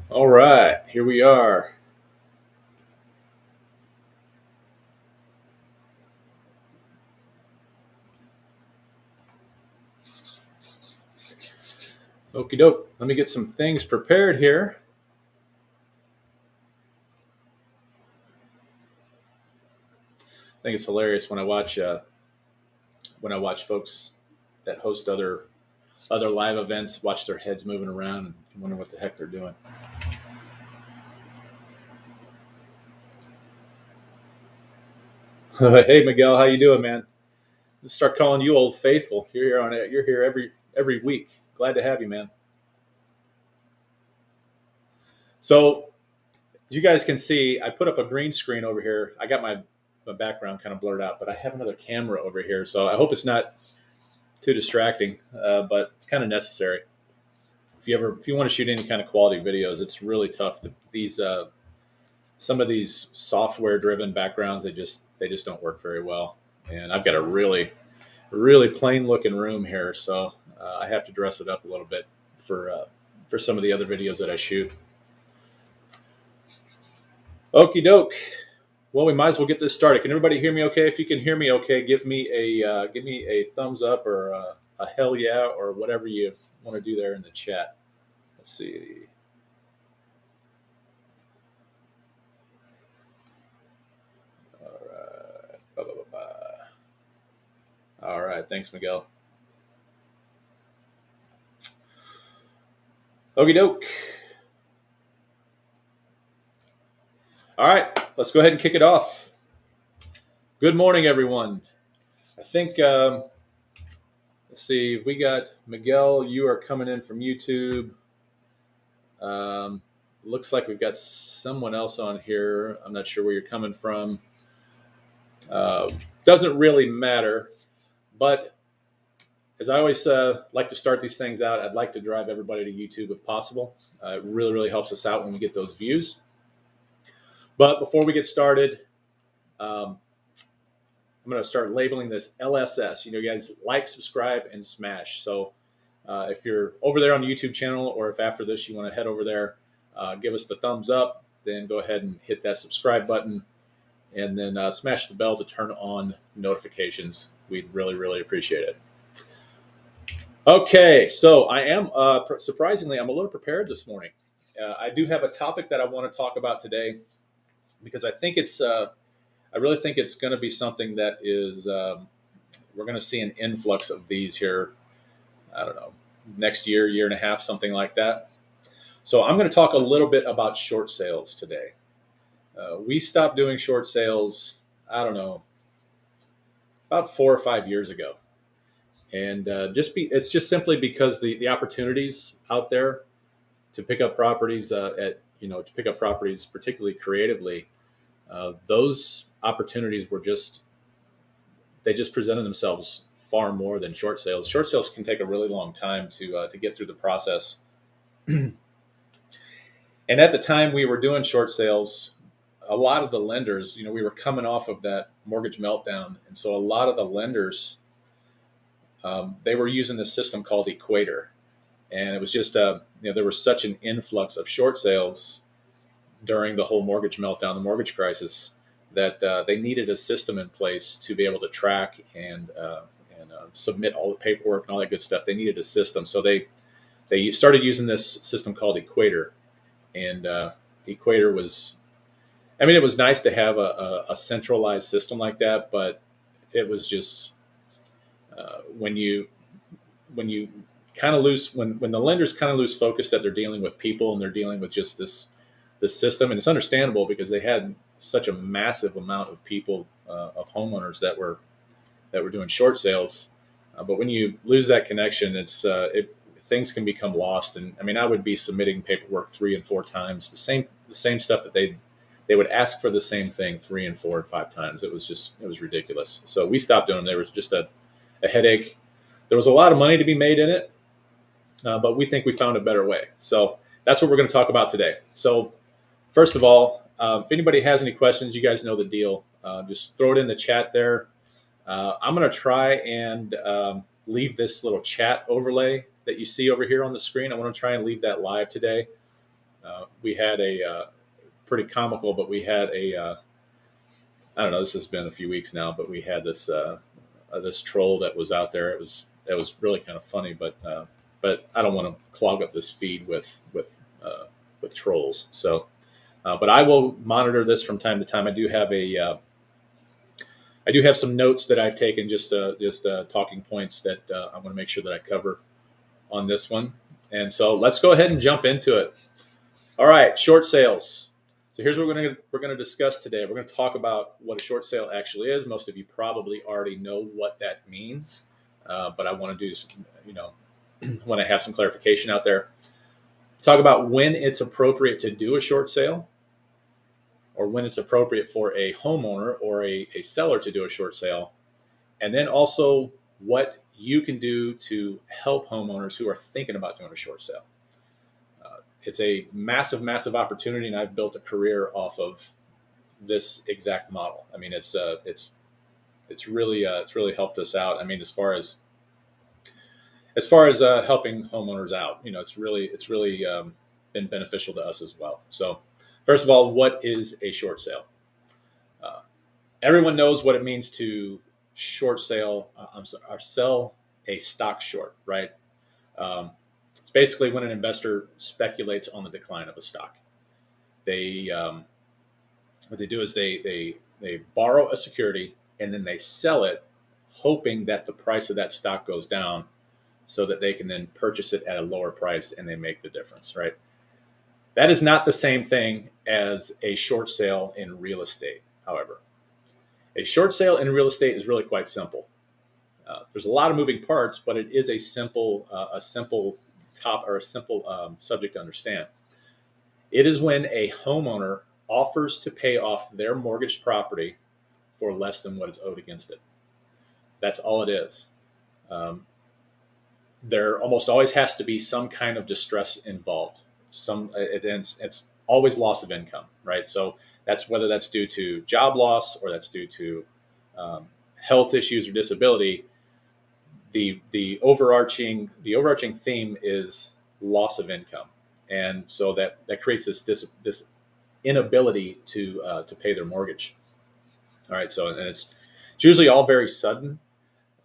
All right, here we are. Okie doke. Let me get some things prepared here. I think it's hilarious when I watch folks that host other live events watch their heads moving around and wonder what the heck they're doing. Hey Miguel, how you doing, man? Let's start calling you Old Faithful. You're here on it. You're here every week. Glad to have you, man. So as you guys can see, I put up a green screen over here. I got my background kind of blurred out, but I have another camera over here, so I hope it's not too distracting, but it's kind of necessary. If you want to shoot any kind of quality videos, it's really tough. These some of these software driven backgrounds, they just don't work very well. And I've got a really plain looking room here, so I have to dress it up a little bit for some of the other videos that I shoot. Okie doke. Well, we might as well get this started. Can everybody hear me okay? If you can hear me okay, give me a thumbs up or a hell yeah or whatever you want to do there in the chat. Let's see. All right. Ba, ba, ba, ba. All right. Thanks, Miguel. Okie doke. All right. Let's go ahead and kick it off. Good morning, everyone. I think, let's see, we got Miguel. You are coming in from YouTube. Looks like we've got someone else on here. I'm not sure where you're coming from. Doesn't really matter. But as I always like to start these things out, I'd like to drive everybody to YouTube if possible. It really helps us out when we get those views. But before we get started, I'm going to start labeling this LSS. You guys like, subscribe, and smash. So if you're over there on the YouTube channel, or if after this you want to head over there, give us the thumbs up, then go ahead and hit that subscribe button, and then smash the bell to turn on notifications. We'd really appreciate it. Okay, so I am surprisingly, I'm a little prepared this morning. I do have a topic that I want to talk about today because I think I really think it's going to be something that is we're going to see an influx of these here. I don't know, next year and a half, something like that. So I'm going to talk a little bit about short sales today. We stopped doing short sales, I don't know, about 4 or 5 years ago. And it's just simply because the opportunities out there to pick up properties to pick up properties particularly creatively, those opportunities they just presented themselves far more than short sales. Short sales can take a really long time to get through the process. And at the time we were doing short sales, a lot of the lenders, we were coming off of that mortgage meltdown, and so a lot of the lenders, they were using this system called Equator, and it was just there was such an influx of short sales during the whole mortgage meltdown, the mortgage crisis, that they needed a system in place to be able to track and submit all the paperwork and all that good stuff. They needed a system, so they started using this system called Equator, and Equator was, it was nice to have a centralized system like that, but it was just when you kind of lose when the lenders kind of lose focus that they're dealing with people and they're dealing with just this the system, and it's understandable because they had such a massive amount of people, of homeowners that were doing short sales. But when you lose that connection, things can become lost. And I mean, I would be submitting paperwork 3 and 4 times, the same stuff that they would ask for the same thing 3 and 4 and 5 times. It was ridiculous. So we stopped doing them. There was just a headache. There was a lot of money to be made in it, but we think we found a better way. So that's what we're going to talk about today. So first of all, if anybody has any questions, you guys know the deal. Just throw it in the chat there. I'm going to try and leave this little chat overlay that you see over here on the screen. I want to try and leave that live today. We had a pretty comical, but we had I don't know, this has been a few weeks now, but we had this troll that was out there. That was really kind of funny, but I don't want to clog up this feed with trolls. So, but I will monitor this from time to time. I do have some notes that I've taken, just talking points that I want to make sure that I cover on this one. And so let's go ahead and jump into it. All right, short sales. So here's what we're going to discuss today. We're going to talk about what a short sale actually is. Most of you probably already know what that means, but I want to do when I have some clarification out there. Talk about when it's appropriate to do a short sale, or when it's appropriate for a homeowner or a seller to do a short sale. And then also what you can do to help homeowners who are thinking about doing a short sale. It's a massive, massive opportunity, and I've built a career off of this exact model. I mean, it's really helped us out. I mean, as far as helping homeowners out, it's really been beneficial to us as well. So, first of all, what is a short sale? Everyone knows what it means to short sale, or sell a stock short, right? It's basically when an investor speculates on the decline of a stock. They what they do is they borrow a security and then they sell it, hoping that the price of that stock goes down, so that they can then purchase it at a lower price and they make the difference, right? That is not the same thing as a short sale in real estate, however. A short sale in real estate is really quite simple. There's a lot of moving parts, but it is a simple subject to understand. It is when a homeowner offers to pay off their mortgaged property for less than what is owed against it. That's all it is. There almost always has to be some kind of distress involved. It's always loss of income, right? So that's whether that's due to job loss or that's due to health issues or disability. The overarching theme is loss of income, and so that creates this inability to pay their mortgage. All right, so and it's usually all very sudden.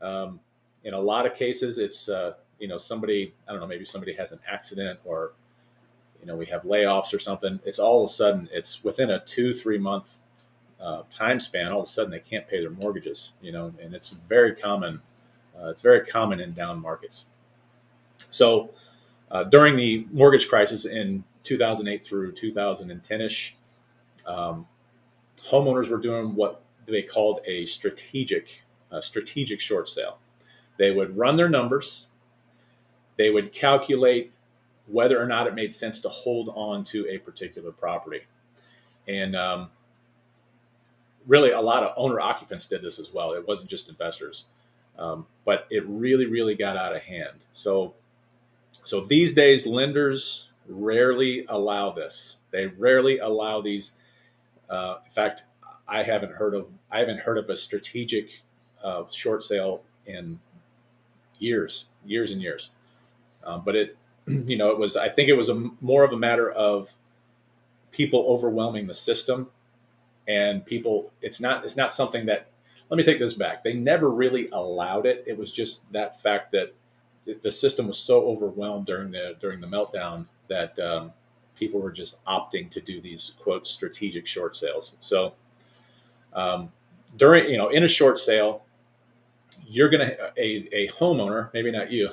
In a lot of cases, it's somebody, I don't know, maybe somebody has an accident, or we have layoffs or something. It's all of a sudden, it's within a 2-3 month time span. All of a sudden, they can't pay their mortgages. And it's very common. It's very common in down markets. So during the mortgage crisis in 2008 through 2010ish, homeowners were doing what they called a strategic short sale. They would run their numbers. They would calculate whether or not it made sense to hold on to a particular property. And really, a lot of owner occupants did this as well. It wasn't just investors. But it really, really got out of hand. So these days, lenders rarely allow this. They rarely allow these. In fact, I haven't heard of a strategic short sale in years and years. But it was. I think it was more of a matter of people overwhelming the system, and people. It's not something that. Let me take this back. They never really allowed it. It was just that fact that the system was so overwhelmed during the meltdown that people were just opting to do these, quote, strategic short sales. So during in a short sale, you're gonna a homeowner, maybe not you,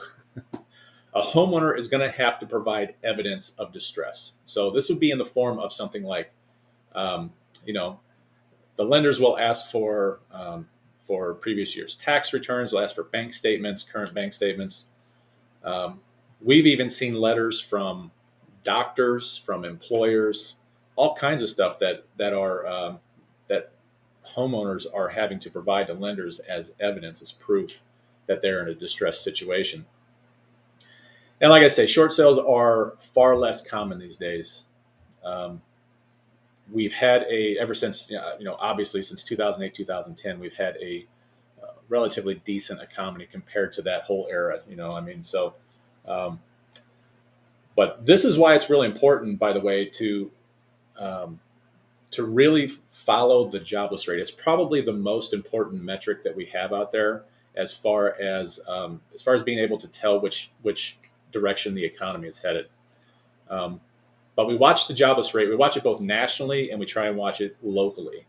a a homeowner is going to have to provide evidence of distress. So this would be in the form of something like, um, you know, the lenders will ask for previous year's tax returns. They'll ask for bank statements, current bank statements. Um, we've even seen letters from doctors, from employers, all kinds of stuff that homeowners are having to provide to lenders as evidence, as proof that they're in a distressed situation. And like I say, short sales are far less common these days. Um, we've had ever since, obviously since 2008, 2010, we've had a relatively decent economy compared to that whole era. Um, but this is why it's really important, by the way, um, to really follow the jobless rate. It's probably the most important metric that we have out there as far as being able to tell which direction the economy is headed. Um, but we watch the jobless rate. We watch it both nationally and we try and watch it locally,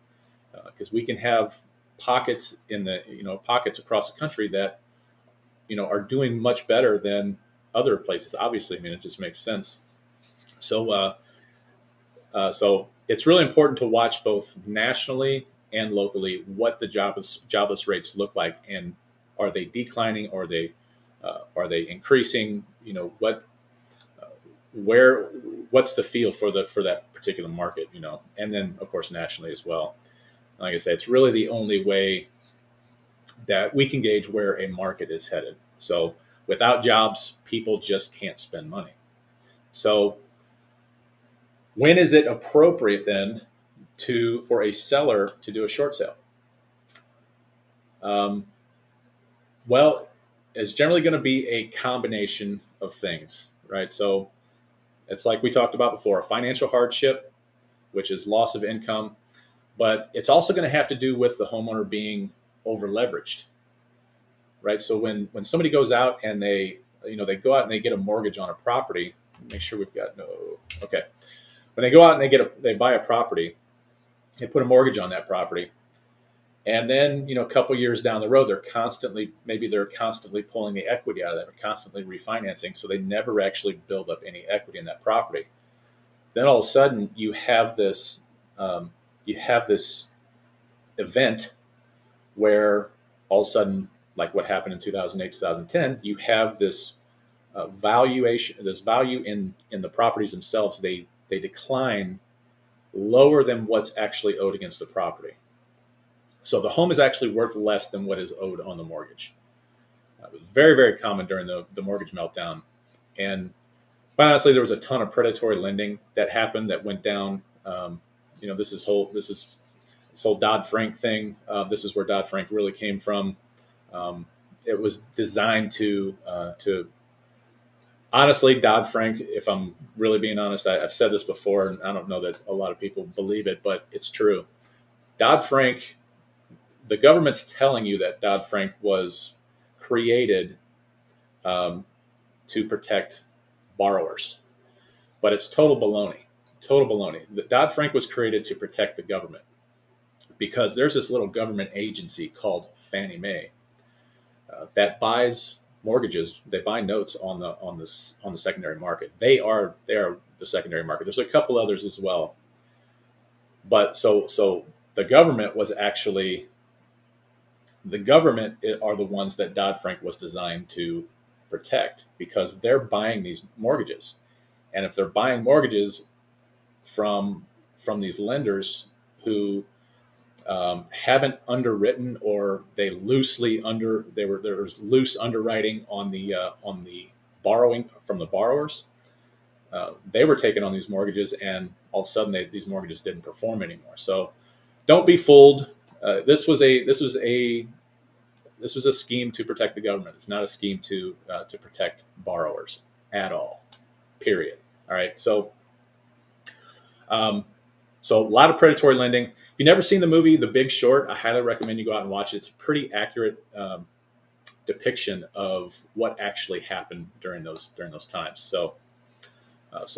because we can have pockets pockets across the country that are doing much better than other places. Obviously, I mean, it just makes sense. So it's really important to watch both nationally and locally what the jobless rates look like, and are they declining, or are they increasing? Where what's the feel for that particular market? And then of course nationally as well. Like I say, it's really the only way that we can gauge where a market is headed. So without jobs, people just can't spend money. So when is it appropriate then for a seller to do a short sale? Um, well, it's generally going to be a combination of things, right? So it's like we talked about before, a financial hardship, which is loss of income, but it's also going to have to do with the homeowner being over leveraged, right? So when somebody goes out and they go out and they get a mortgage on a property, make sure we've got okay. When they go out and they buy a property, they put a mortgage on that property, and then a couple years down the road, they're constantly pulling the equity out of that, or constantly refinancing, so they never actually build up any equity in that property. Then all of a sudden, you have this event where all of a sudden, like what happened in 2008, 2010, you have this value in the properties themselves. They decline lower than what's actually owed against the property. So the home is actually worth less than what is owed on the mortgage. It was very, very common during the mortgage meltdown. And quite honestly, there was a ton of predatory lending that happened, that went down. This whole Dodd-Frank thing. This is where Dodd-Frank really came from. It was designed to honestly, Dodd-Frank, if I'm really being honest, I've said this before, and I don't know that a lot of people believe it, but it's true. Dodd-Frank, the government's telling you that Dodd-Frank was created to protect borrowers, but it's total baloney. Total baloney. Dodd-Frank was created to protect the government, because there's this little government agency called Fannie Mae that buys mortgages. They buy notes on the secondary market. They are the secondary market. There's a couple others as well, but so the government are the ones that Dodd-Frank was designed to protect, because they're buying these mortgages, and if they're buying mortgages from these lenders who haven't underwritten, or there was loose underwriting on the borrowing from the borrowers. They were taking on these mortgages, and all of a sudden these mortgages didn't perform anymore. So don't be fooled. This was a scheme to protect the government. It's not a scheme to protect borrowers at all. Period. All right. So a lot of predatory lending. If you've never seen the movie The Big Short, I highly recommend you go out and watch it. It's a pretty accurate depiction of what actually happened during those times. So those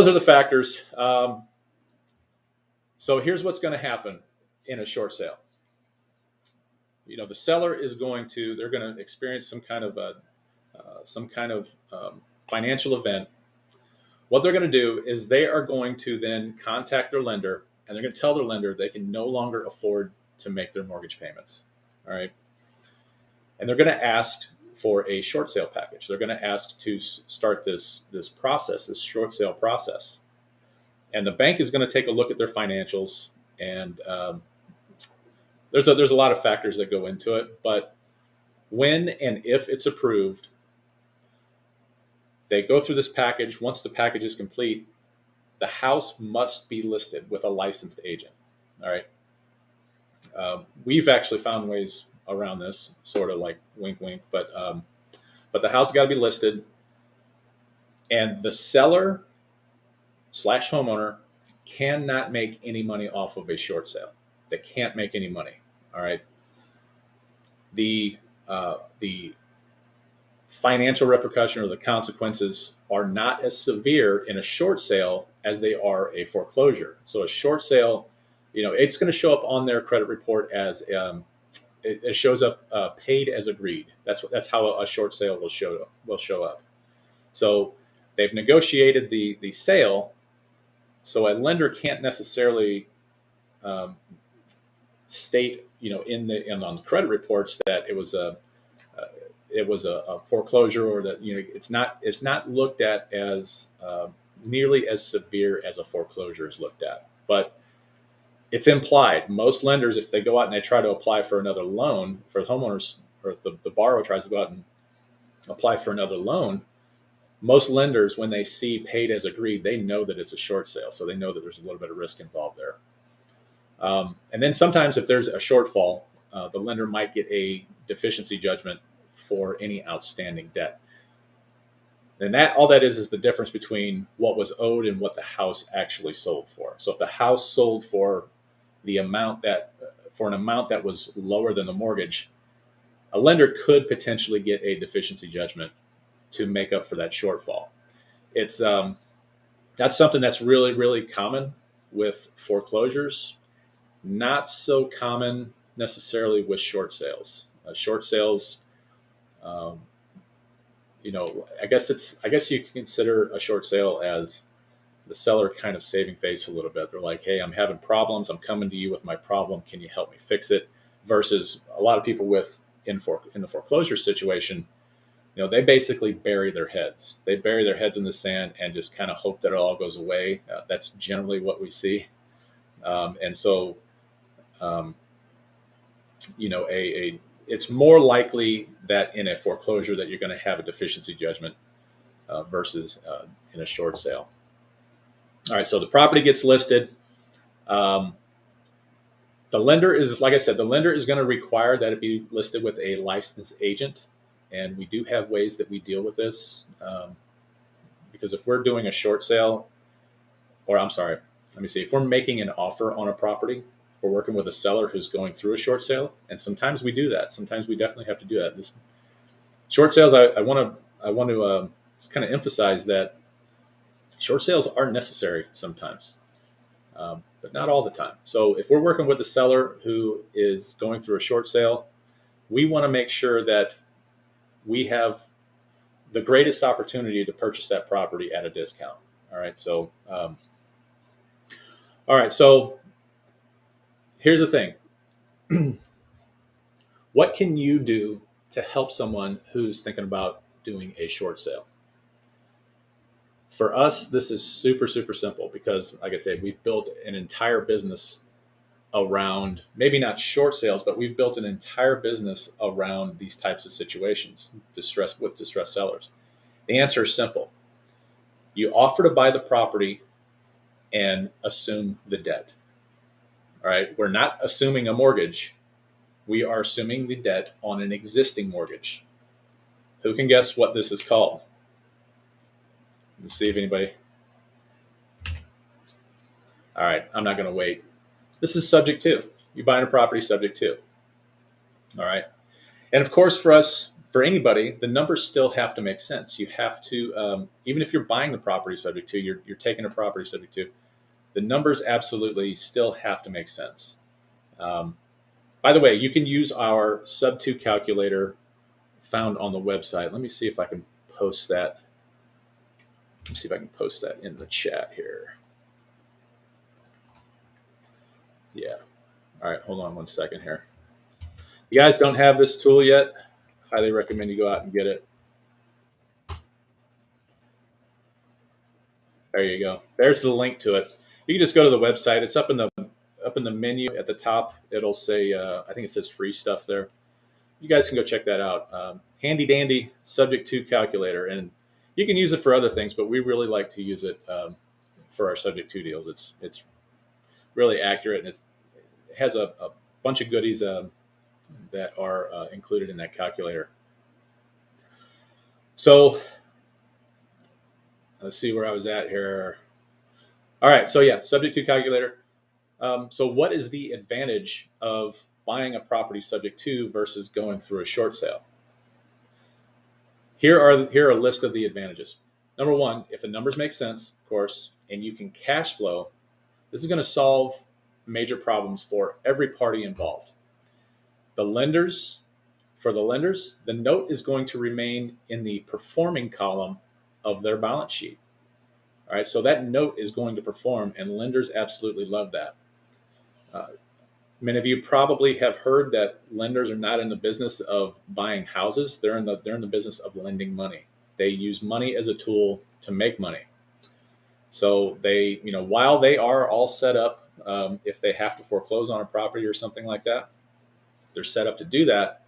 are the factors. So here's what's going to happen in a short sale. The seller they're going to experience some kind of a some kind of financial event, what they're going to do is they are going to then contact their lender, and they're going to tell their lender they can no longer afford to make their mortgage payments. All right. And they're going to ask for a short sale package. They're going to ask to start this process, this short sale process. And the bank is going to take a look at their financials, and there's a lot of factors that go into it. But when and if it's approved, they go through this package. Once the package is complete, the house must be listed with a licensed agent. All right. We've actually found ways around this, sort of like wink, wink, but the house has got to be listed, and the seller / homeowner cannot make any money off of a short sale. They can't make any money. All right. The financial repercussion or the consequences are not as severe in a short sale as they are a foreclosure. So a short sale, it's going to show up on their credit report as it shows up paid as agreed. That's how a short sale will show up. So they've negotiated the sale, so a lender can't necessarily state on the credit reports that it was a foreclosure, or that it's not looked at as nearly as severe as a foreclosure is looked at, but it's implied. Most lenders, if they go out and they try to apply for another loan for homeowners, or if the borrower tries to go out and apply for another loan, most lenders, when they see paid as agreed, they know that it's a short sale. So they know that there's a little bit of risk involved there. And then sometimes if there's a shortfall, the lender might get a deficiency judgment for any outstanding debt. And all that is the difference between what was owed and what the house actually sold for. So if the house sold for an amount that was lower than the mortgage, a lender could potentially get a deficiency judgment to make up for that shortfall. It's that's something that's really, really common with foreclosures. Not so common necessarily with short sales. Short sales, I guess you can consider a short sale as the seller kind of saving face a little bit. They're like, hey, I'm having problems. I'm coming to you with my problem. Can you help me fix it? Versus a lot of people in the foreclosure situation, they basically bury their heads. They bury their heads in the sand and just kind of hope that it all goes away. That's generally what we see. It's more likely that in a foreclosure that you're going to have a deficiency judgment versus in a short sale. All right, so the property gets listed. The lender is, like I said, the lender is going to require that it be listed with a licensed agent, and we do have ways that we deal with this. Because if we're doing a short sale, if we're making an offer on a property, we're working with a seller who's going through a short sale, and sometimes we do that. Sometimes we definitely have to do that. This short sales, I want to just kind of emphasize that short sales are necessary sometimes, but not all the time. So if we're working with a seller who is going through a short sale, we want to make sure that we have the greatest opportunity to purchase that property at a discount. All right. So, here's the thing. What can you do to help someone who's thinking about doing a short sale? For us, this is super, super simple because, like I said, we've built an entire business around, maybe not short sales, but we've built an entire business around these types of situations, distressed sellers. The answer is simple. You offer to buy the property and assume the debt. All right. We're not assuming a mortgage. We are assuming the debt on an existing mortgage. Who can guess what this is called? Let me see if anybody. All right. I'm not going to wait. This is subject to. You're buying a property subject to. All right. And of course, for anybody, the numbers still have to make sense. You have to, even if you're buying the property subject to, you're taking a property subject to, the numbers absolutely still have to make sense. By the way, you can use our sub-2 calculator found on the website. Let me see if I can post that. Let me see if I can post that in the chat here. Yeah. All right. Hold on one second here. If you guys don't have this tool yet, highly recommend you go out and get it. There you go. There's the link to it. You can just go to the website. It's up in the menu at the top. It'll say I think it says free stuff there. You guys can go check that out. Handy dandy subject to calculator, and you can use it for other things, but we really like to use it for our subject to deals. It's really accurate, and it has a bunch of goodies that are included in that calculator. So let's see where I was at here. All right, so yeah, subject to calculator. So what is the advantage of buying a property subject to versus going through a short sale? Here are a list of the advantages. Number one, if the numbers make sense, of course, and you can cash flow, this is going to solve major problems for every party involved. For the lenders, the note is going to remain in the performing column of their balance sheet. All right, so that note is going to perform, and lenders absolutely love that. Many of you probably have heard that lenders are not in the business of buying houses. They're in the business of lending money. They use money as a tool to make money. So they, while they are all set up, if they have to foreclose on a property or something like that, they're set up to do that.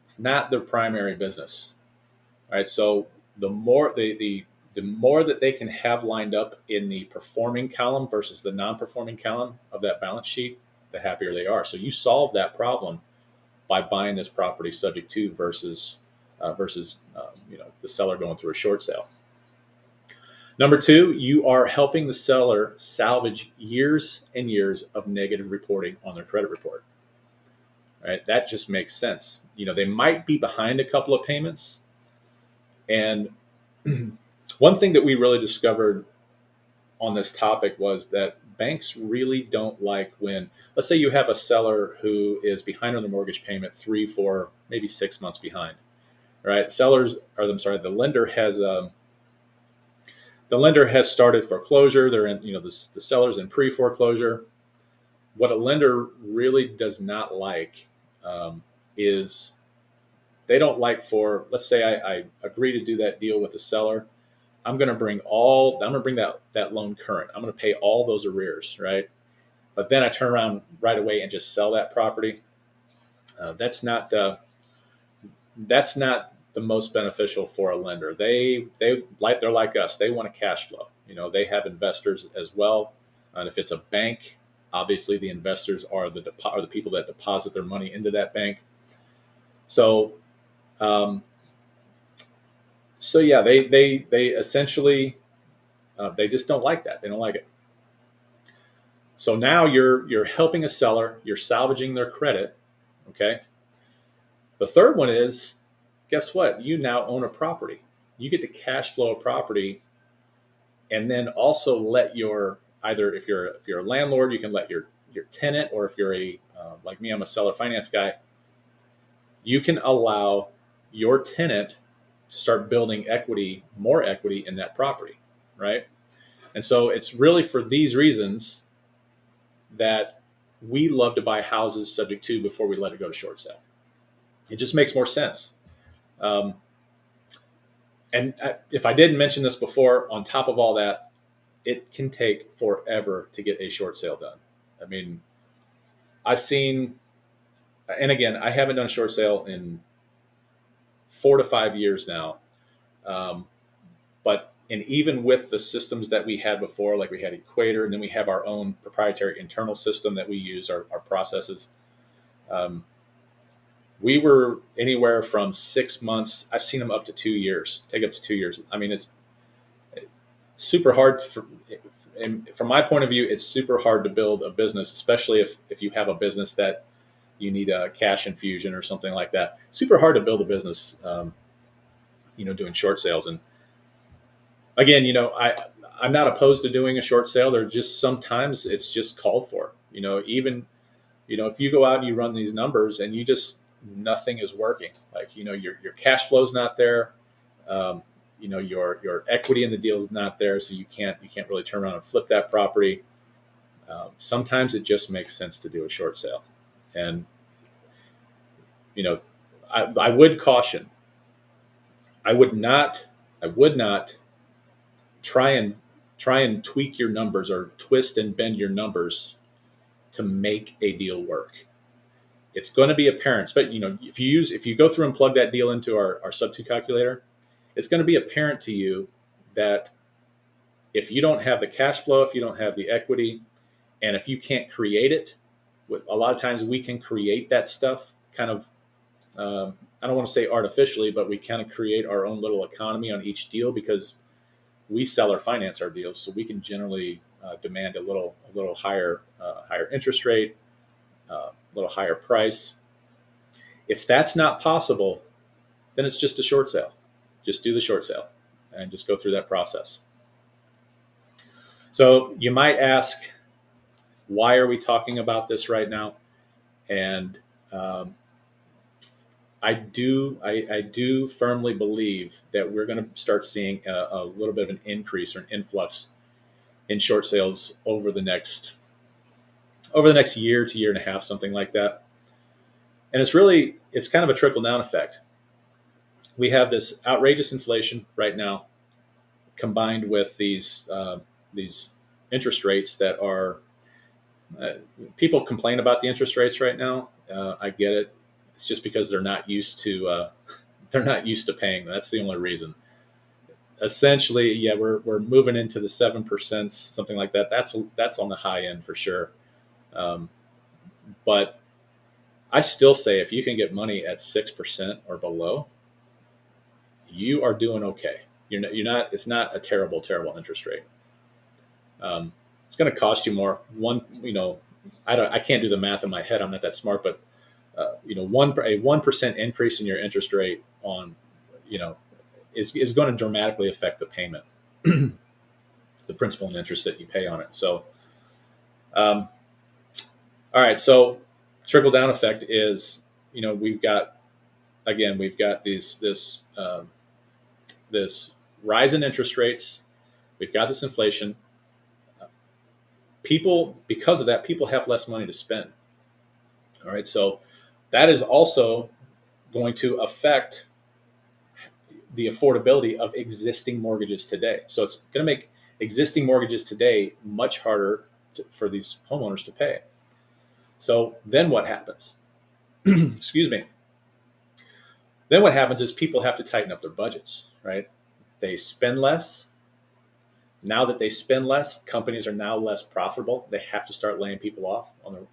It's not their primary business. All right. So the more the more that they can have lined up in the performing column versus the non-performing column of that balance sheet, the happier they are. So you solve that problem by buying this property subject to versus the seller going through a short sale. Number two, you are helping the seller salvage years and years of negative reporting on their credit report. Right? That just makes sense. They might be behind a couple of payments. And one thing that we really discovered on this topic was that banks really don't like when, let's say you have a seller who is behind on the mortgage payment 3, 4, maybe 6 months behind, right? The lender has started foreclosure. They're in, the seller's in pre-foreclosure. What a lender really does not like is they don't like let's say I agree to do that deal with the seller. I'm going to bring that loan current. I'm going to pay all those arrears, right? But then I turn around right away and just sell that property. That's not the most beneficial for a lender. They're like us. They want a cash flow. They have investors as well. And if it's a bank, obviously the investors are the people that deposit their money into that bank. So, yeah, they essentially they just don't like that. They don't like it. So now you're helping a seller. You're salvaging their credit. Okay. The third one is, guess what? You now own a property. You get to cash flow a property, and then also let if you're a landlord, you can let your tenant, or if you're like me, I'm a seller finance guy. You can allow your tenant to start building more equity in that property, right? And so it's really for these reasons that we love to buy houses subject to before we let it go to short sale. It just makes more sense. If I didn't mention this before, on top of all that, it can take forever to get a short sale done. I mean, I've seen, and again, I haven't done a short sale in 4 to 5 years now. And even with the systems that we had before, like we had Equator, and then we have our own proprietary internal system that we use, our processes. We were anywhere from 6 months. I've seen them up to 2 years, take up to 2 years. I mean, it's super hard and from my point of view, it's super hard to build a business, especially if you have a business that you need a cash infusion or something like that. Super hard to build a business, doing short sales. And again, I'm not opposed to doing a short sale. They're just, sometimes it's just called for, even, if you go out and you run these numbers and you just, nothing is working. Like, your cash flow is not there. Your equity in the deal is not there, so you can't really turn around and flip that property. Sometimes it just makes sense to do a short sale, and I would caution. I would not try and tweak your numbers or twist and bend your numbers to make a deal work. It's going to be apparent, but if you go through and plug that deal into our Sub2 calculator, it's going to be apparent to you that if you don't have the cash flow, if you don't have the equity, and if you can't create it, a lot of times we can create that stuff kind of, I don't want to say artificially, but we kind of create our own little economy on each deal because we sell or finance our deals. So we can generally demand a little higher interest rate, a little higher price. If that's not possible, then it's just a short sale. Just do the short sale and just go through that process. So you might ask, why are we talking about this right now? And I do firmly believe that we're going to start seeing a little bit of an increase or an influx in short sales over the next year to year and a half, something like that. And it's kind of a trickle down effect. We have this outrageous inflation right now, combined with these interest rates that are. People complain about the interest rates right now. I get it. It's just because they're not used to paying. That's the only reason. Essentially, yeah, we're moving into the 7%, something like that. That's on the high end for sure. But I still say if you can get money at 6% or below, you are doing okay. You're not. It's not a terrible interest rate. It's going to cost you more. I can't do the math in my head. I'm not that smart, but a 1% increase in your interest rate on, is going to dramatically affect the payment, the principal and interest that you pay on it. So, all right. So trickle down effect is, we've got this rise in interest rates. We've got this inflation. Because of that, people have less money to spend. All right. So that is also going to affect the affordability of existing mortgages today. So it's going to make existing mortgages today much harder for these homeowners to pay. So then what happens? Excuse me. Then what happens is people have to tighten up their budgets, right? They spend less. Now that they spend less, companies are now less profitable. They have to start laying people off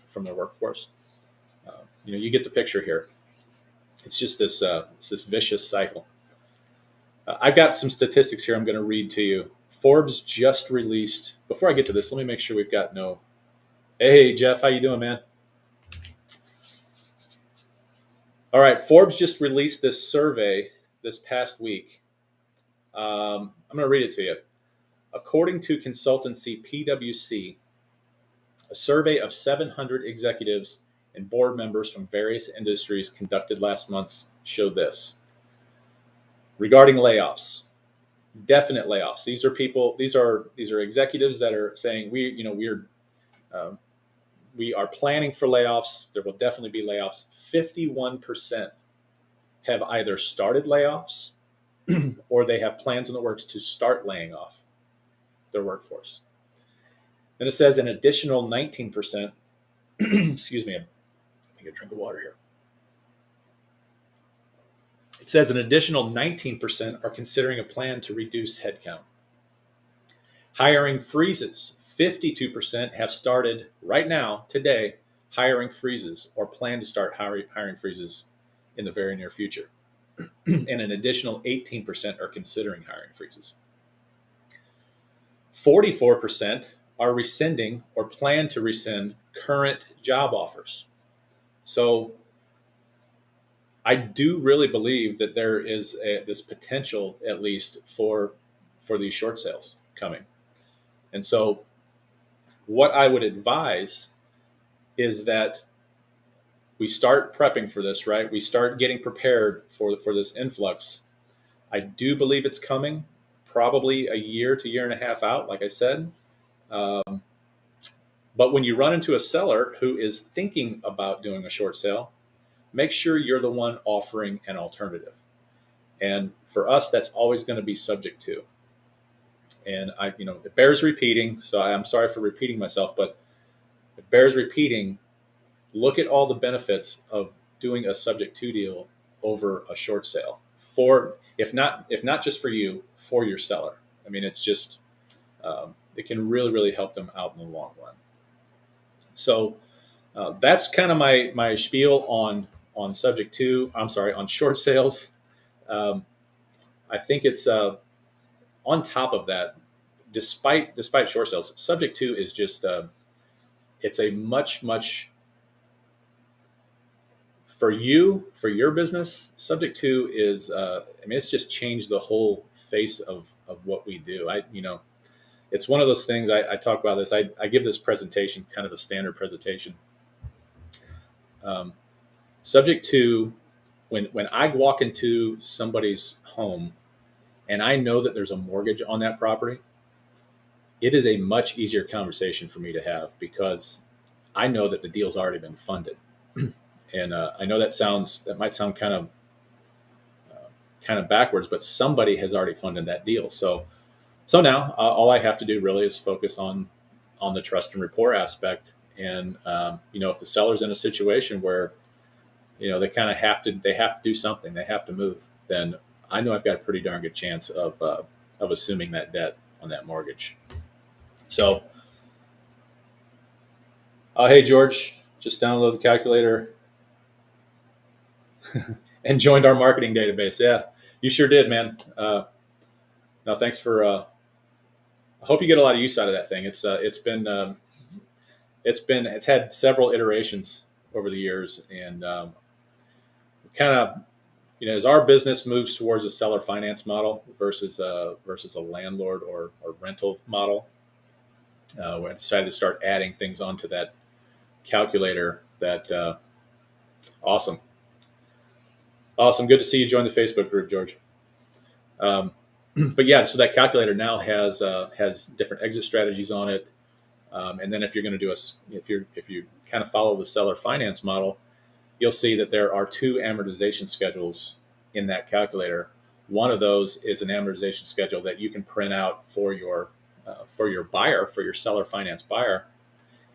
from their workforce. You get the picture here. It's just this vicious cycle. I've got some statistics here I'm going to read to you. Forbes just released. Before I get to this, let me make sure we've got no. Hey, Jeff, how you doing, man? All right, Forbes just released this survey this past week. I'm going to read it to you. According to consultancy PwC, a survey of 700 executives and board members from various industries conducted last month showed this. Regarding layoffs, definite layoffs. These are executives that are saying we are planning for layoffs. There will definitely be layoffs. 51% have either started layoffs or they have plans in the works to start laying off their workforce. Then it says an additional 19%, excuse me, let me get a drink of water here. It says an additional 19% are considering a plan to reduce headcount. Hiring freezes. 52% have started right now, today, hiring freezes or plan to start hiring freezes in the very near future. And an additional 18% are considering hiring freezes. 44% are rescinding or plan to rescind current job offers. So I do really believe that there is this potential, at least, for these short sales coming. And so what I would advise is that we start prepping for this, right? We start getting prepared for this influx. I do believe it's coming, probably a year to year and a half out, like I said. Um, but when you run into a seller who is thinking about doing a short sale, make sure you're the one offering an alternative. And for us, that's always going to be subject to. And it bears repeating. So I'm sorry for repeating myself, but it bears repeating. Look at all the benefits of doing a subject to deal over a short sale, for if not just for you, for your seller. I mean, it's just it can really, really help them out in the long run. So that's kind of my spiel on subject to. I'm sorry, on short sales. Um, I think it's on top of that. Despite short sales, subject to is just it's a much for your business. Subject to is I mean, it's just changed the whole face of what we do. It's one of those things. I talk about this. I give this presentation, kind of a standard presentation. Um, Subject to, when I walk into somebody's home and I know that there's a mortgage on that property, it is a much easier conversation for me to have because I know that the deal's already been funded. And I know that might sound kind of backwards, but somebody has already funded that deal. So now all I have to do really is focus on the trust and rapport aspect. And if the seller's in a situation where they have to do something, they have to move, then I know I've got a pretty darn good chance of assuming that debt on that mortgage. So, hey George, just download the calculator and joined our marketing database. Yeah, you sure did, man. No, thanks for. I hope you get a lot of use out of that thing. It's had several iterations over the years, and kind of as our business moves towards a seller finance model versus a landlord or rental model, we decided to start adding things onto that calculator. That awesome, good to see you join the Facebook group, George. But yeah, so that calculator now has different exit strategies on it, and then if you're going to if you kind of follow the seller finance model, you'll see that there are two amortization schedules in that calculator. One of those is an amortization schedule that you can print out for your buyer, for your seller finance buyer,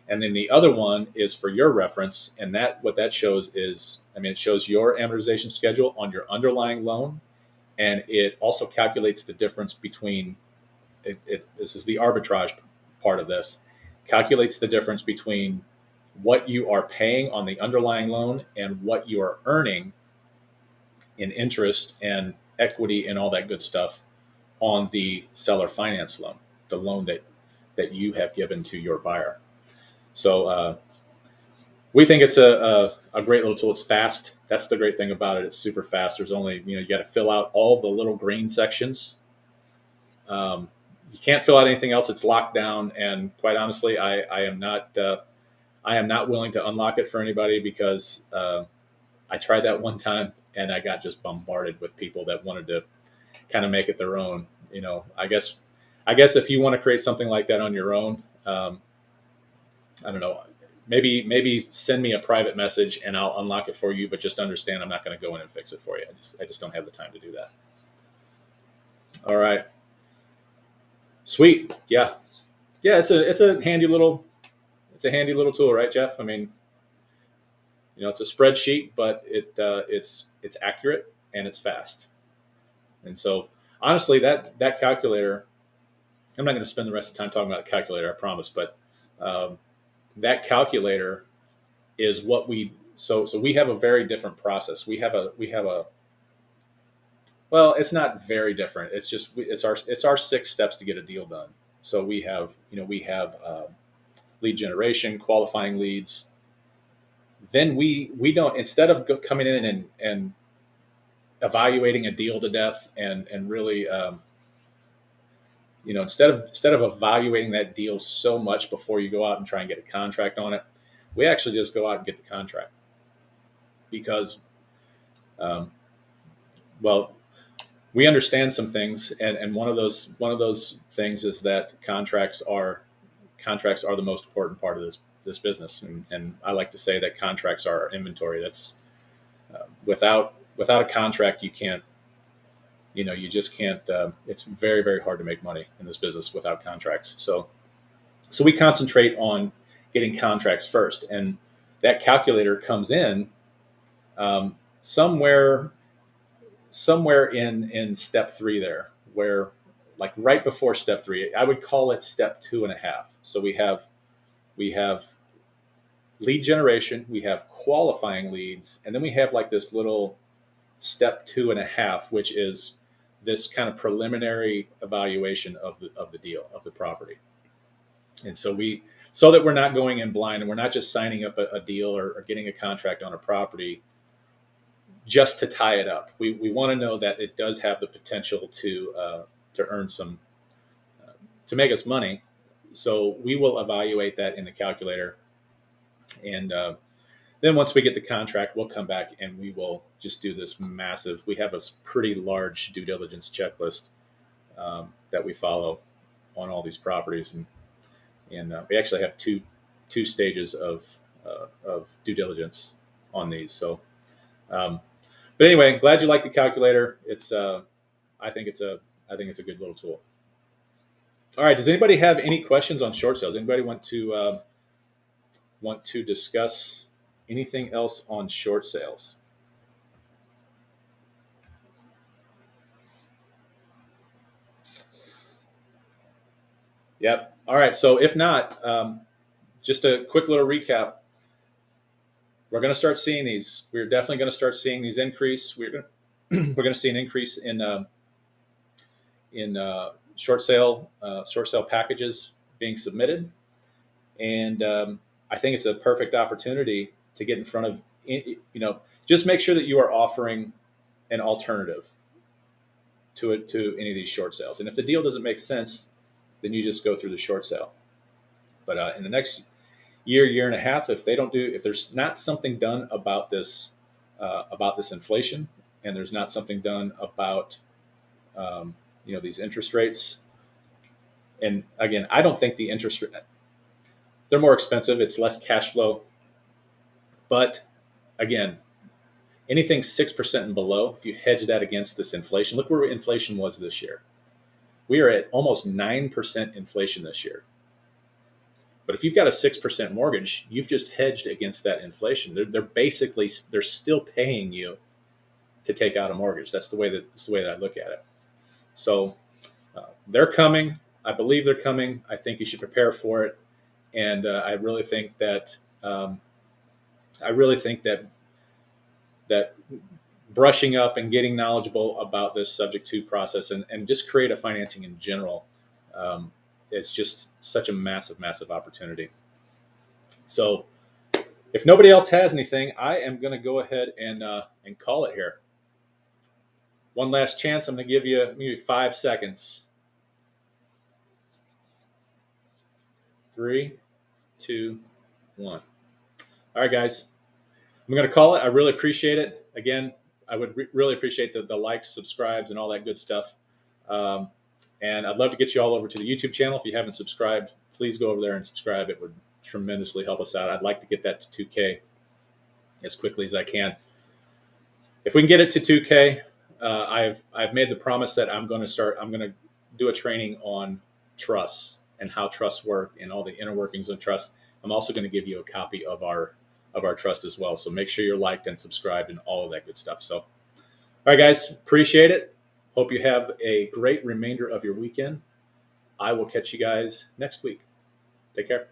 and then the other one is for your reference. And what that shows is, it shows your amortization schedule on your underlying loan, and it also calculates the difference between this is the arbitrage part of this, calculates the difference between what you are paying on the underlying loan and what you are earning in interest and equity and all that good stuff on the seller finance loan, the loan that you have given to your buyer. So we think it's a great little tool. It's fast. That's the great thing about it. It's super fast. There's only, you got to fill out all the little green sections. You can't fill out anything else. It's locked down. And quite honestly, I am not willing to unlock it for anybody because I tried that one time and I got just bombarded with people that wanted to kind of make it their own. I guess if you want to create something like that on your own, I don't know, maybe send me a private message and I'll unlock it for you. But just understand, I'm not going to go in and fix it for you. I just don't have the time to do that. All right. Sweet. Yeah. It's a handy little tool, right, Jeff? It's a spreadsheet, but it's accurate and it's fast. And so honestly, that calculator, I'm not going to spend the rest of the time talking about the calculator, I promise, but that calculator is what so we have a very different process. We have a well, it's not very different. It's our 6 steps to get a deal done. So we have lead generation, qualifying leads. Then we don't, instead of coming in and evaluating a deal to death and really instead of evaluating that deal so much before you go out and try and get a contract on it, we actually just go out and get the contract. because, um, well, we understand some things, and one of those things is that contracts are the most important part of this business, and I like to say that contracts are our inventory. That's without a contract, you can't, you just can't. It's very, very hard to make money in this business without contracts. So we concentrate on getting contracts first, and that calculator comes in um, somewhere somewhere in step three there, where like right before step three. I would call it step 2.5. So we have lead generation, we have qualifying leads, and then we have like this little step 2.5, which is this kind of preliminary evaluation of the deal, of the property. And so that we're not going in blind, and we're not just signing up a deal, or getting a contract on a property just to tie it up. We want to know that it does have the potential to earn some, to make us money. So we will evaluate that in the calculator, and then once we get the contract, we'll come back and we will just do this massive. We have a pretty large due diligence checklist that we follow on all these properties, and we actually have two stages of due diligence on these. So, but anyway, glad you like the calculator. I think it's a good little tool. All right. Does anybody have any questions on short sales? Anybody want to discuss anything else on short sales? Yep. All right. So if not, just a quick little recap. We're going to start seeing these. We're definitely going to start seeing these increase. We're going to see an increase in short sale packages being submitted, and I think it's a perfect opportunity to get in front of, just make sure that you are offering an alternative to any of these short sales. And if the deal doesn't make sense, then you just go through the short sale. But in the next year and a half, if there's not something done about this inflation, and there's not something done about these interest rates. And again, I don't think the interest rate, they're more expensive. It's less cash flow. But again, anything 6% and below, if you hedge that against this inflation, look where inflation was this year. We are at almost 9% inflation this year. But if you've got a 6% mortgage, you've just hedged against that inflation. They're still paying you to take out a mortgage. That's the way that I look at it. So they're coming. I believe they're coming. I think you should prepare for it. And I really think that that brushing up and getting knowledgeable about this subject to process, and just creative financing in general, it's just such a massive, massive opportunity. So if nobody else has anything, I am going to go ahead and call it here. One last chance. I'm going to give you maybe 5 seconds. 3, 2, 1. All right, guys. I'm going to call it. I really appreciate it. Again, I would really appreciate the likes, subscribes, and all that good stuff. And I'd love to get you all over to the YouTube channel. If you haven't subscribed, please go over there and subscribe. It would tremendously help us out. I'd like to get that to 2K as quickly as I can. If we can get it to 2K, I've made the promise that I'm going to do a training on trusts and how trusts work and all the inner workings of trust. I'm also going to give you a copy of our trust as well. So make sure you're liked and subscribed and all of that good stuff. So, all right, guys, appreciate it. Hope you have a great remainder of your weekend. I will catch you guys next week. Take care.